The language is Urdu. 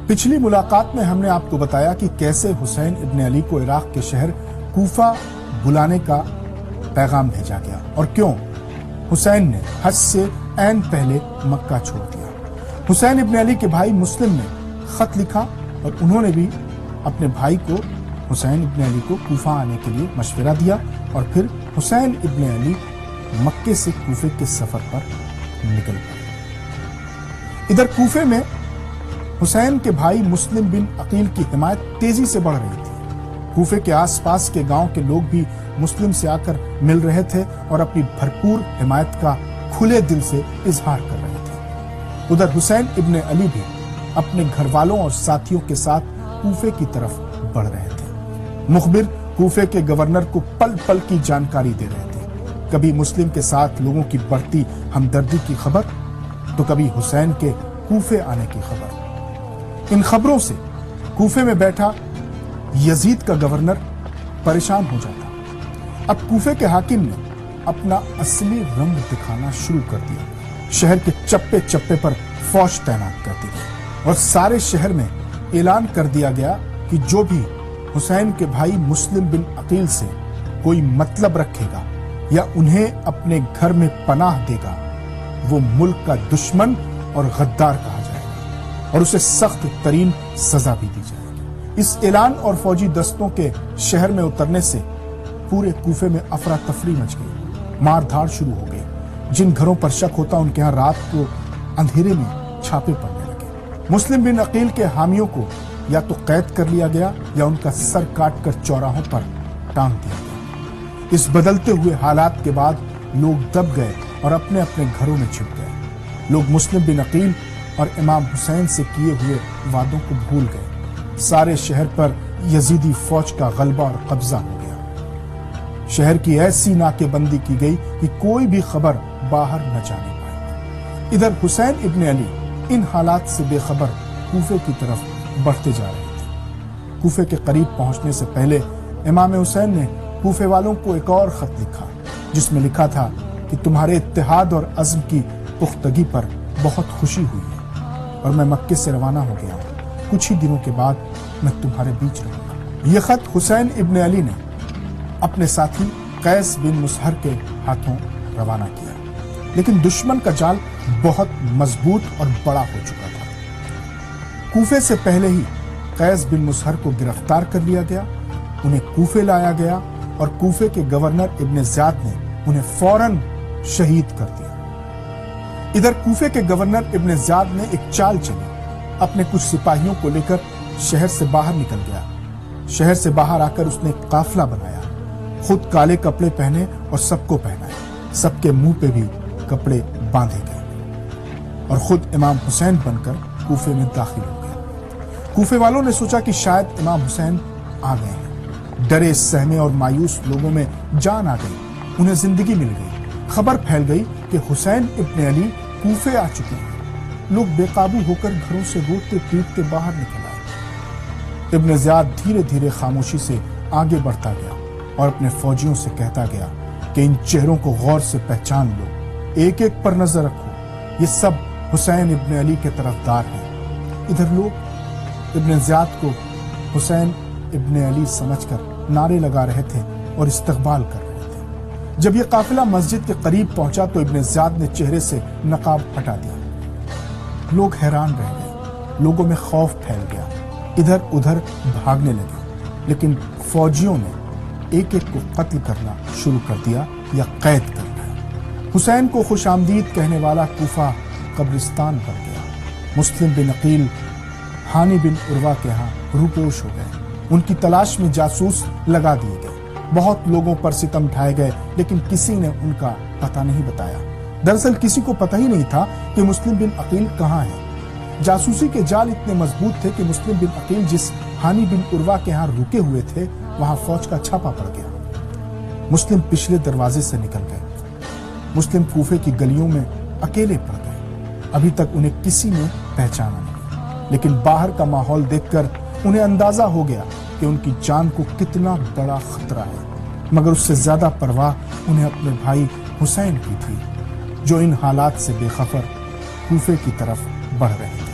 پچھلی ملاقات میں ہم نے آپ کو بتایا کہ کیسے حسین ابن علی کو عراق کے شہر کوفہ بلانے کا پیغام بھیجا گیا اور کیوں حسین نے حج سے عین پہلے مکہ چھوڑ دیا۔ حسین ابن علی کے بھائی مسلم نے خط لکھا اور انہوں نے بھی اپنے بھائی کو حسین ابن علی کو کوفہ آنے کے لیے مشورہ دیا اور پھر حسین ابن علی مکے سے کوفے کے سفر پر نکل پڑے۔ ادھر کوفے میں حسین کے بھائی مسلم بن عقیل کی حمایت تیزی سے بڑھ رہی تھی۔ کوفے کے آس پاس کے گاؤں کے لوگ بھی مسلم سے آ کر مل رہے تھے اور اپنی بھرپور حمایت کا کھلے دل سے اظہار کر رہے تھے۔ ادھر حسین ابن علی بھی اپنے گھر والوں اور ساتھیوں کے ساتھ کوفے کی طرف بڑھ رہے تھے۔ مخبر کوفے کے گورنر کو پل پل کی جانکاری دے رہے تھے، کبھی مسلم کے ساتھ لوگوں کی بڑھتی ہمدردی کی خبر تو کبھی حسین کے کوفے آنے کی خبر۔ ان خبروں سے کوفے میں بیٹھا یزید کا گورنر پریشان ہو جاتا۔ اب کوفے کے حاکم نے اپنا اصلی رنگ دکھانا شروع کر دیا۔ شہر کے چپے چپے پر فوج تعینات کر دی گئی اور سارے شہر میں اعلان کر دیا گیا کہ جو بھی حسین کے بھائی مسلم بن عقیل سے کوئی مطلب رکھے گا یا انہیں اپنے گھر میں پناہ دے گا وہ ملک کا دشمن اور غدار کہا جائے گا اور اسے سخت ترین سزا بھی دی جائے گی۔ اس اعلان اور فوجی دستوں کے شہر میں اترنے سے پورے کوفے میں افراتفری مچ گئی، مار دھاڑ شروع ہو گئی۔ جن گھروں پر شک ہوتا ان کے ہاں رات کو اندھیرے میں چھاپے پڑنے لگے۔ مسلم بن عقیل کے حامیوں کو یا تو قید کر لیا گیا یا ان کا سر کاٹ کر چوراہوں پر ٹانگ دیا گیا۔ اس بدلتے ہوئے حالات کے بعد لوگ دب گئے اور اپنے اپنے گھروں میں چھپ گئے۔ لوگ مسلم بن عقیل اور امام حسین سے کیے ہوئے وعدوں کو بھول گئے۔ سارے شہر پر یزیدی فوج کا غلبہ اور قبضہ ہو گیا۔ شہر کی ایسی ناکے بندی کی گئی کہ کوئی بھی خبر باہر نہ جانے پائے۔ ادھر حسین ابن علی ان حالات سے بے خبر کوفے کی طرف بڑھتے جا رہے تھے۔ کوفے کے قریب پہنچنے سے پہلے امام حسین نے کوفے والوں کو ایک اور خط لکھا جس میں لکھا تھا کہ تمہارے اتحاد اور عزم کی پختگی پر بہت خوشی ہوئی ہے اور میں مکے سے روانہ ہو گیا ہوں۔ کچھ ہی دنوں کے بعد میں تمہارے بیچ رہوں گا۔ یہ خط حسین ابن علی نے اپنے ساتھی قیس بن مسہر کے ہاتھوں روانہ کیا، لیکن دشمن کا جال بہت مضبوط اور بڑا ہو چکا تھا۔ کوفے سے پہلے ہی قیس بن مسہر کو گرفتار کر لیا گیا، انہیں کوفے لایا گیا اور کوفے کے گورنر ابن زیاد نے انہیں فوراً شہید کر دیا۔ ادھر کوفے کے گورنر ابن زیاد نے ایک چال چلی، اپنے کچھ سپاہیوں کو لے کر شہر سے باہر نکل گیا۔ شہر سے باہر آ کر اس نے ایک قافلہ بنایا، خود کالے کپڑے پہنے اور سب کو پہنائے، سب کے منہ پہ بھی کپڑے باندھے گئے اور خود امام حسین بن کر کوفے میں داخل ہو گیا۔ کوفے والوں نے سوچا کہ شاید امام حسین آ گئے ہیں۔ ڈرے سہمے اور مایوس لوگوں میں جان آ گئی، انہیں زندگی مل گئی۔ خبر پھیل گئی کہ حسین ابن علی کوفے آ چکے ہیں۔ لوگ بے قابو ہو کر گھروں سے روتے پیٹتے باہر نکل آئے۔ ابن زیاد دھیرے دھیرے خاموشی سے آگے بڑھتا گیا اور اپنے فوجیوں سے کہتا گیا کہ ان چہروں کو غور سے پہچان لو، ایک ایک پر نظر رکھو، یہ سب حسین ابن علی کے طرفدار ہیں۔ ادھر لوگ ابن زیاد کو حسین ابن علی سمجھ کر نعرے لگا رہے تھے اور استقبال کر رہے تھے۔ جب یہ قافلہ مسجد کے قریب پہنچا تو ابن زیاد نے چہرے سے نقاب ہٹا دیا۔ لوگ حیران رہ گئے، لوگوں میں خوف پھیل گیا، ادھر ادھر بھاگنے لگے، لیکن فوجیوں نے ایک ایک کو قتل کرنا شروع کر دیا یا قید کر دیا۔ حسین کو خوش آمدید کہنے والا کوفہ قبرستان بن گیا۔ مسلم بن عقیل ہانی بن عروہ کے ہاں روپوش ہو گئے، ان کی تلاش میں جاسوس لگا دیے گئے۔ بہت لوگوں پر ستم ڈھائے گئے لیکن کسی نے ان کا پتہ نہیں بتایا۔ دراصل کسی کو پتہ ہی نہیں تھا کہ مسلم بن عقیل کہاں ہے۔ جاسوسی کے جال اتنے مضبوط تھے کہ مسلم بن عقیل جس ہانی بن عروہ کے ہاں رکے ہوئے تھے وہاں فوج کا چھاپا پڑ گیا۔ مسلم پچھلے دروازے سے نکل گئے۔ مسلم کوفے کی گلیوں میں اکیلے پڑ گئے۔ ابھی تک انہیں کسی نے پہچانا نہیں، لیکن باہر کا ماحول دیکھ کر انہیں اندازہ ہو گیا کہ ان کی جان کو کتنا بڑا خطرہ ہے، مگر اس سے زیادہ پرواہ انہیں اپنے بھائی حسین کی تھی جو ان حالات سے بے خبر کوفے کی طرف بڑھ رہے تھے۔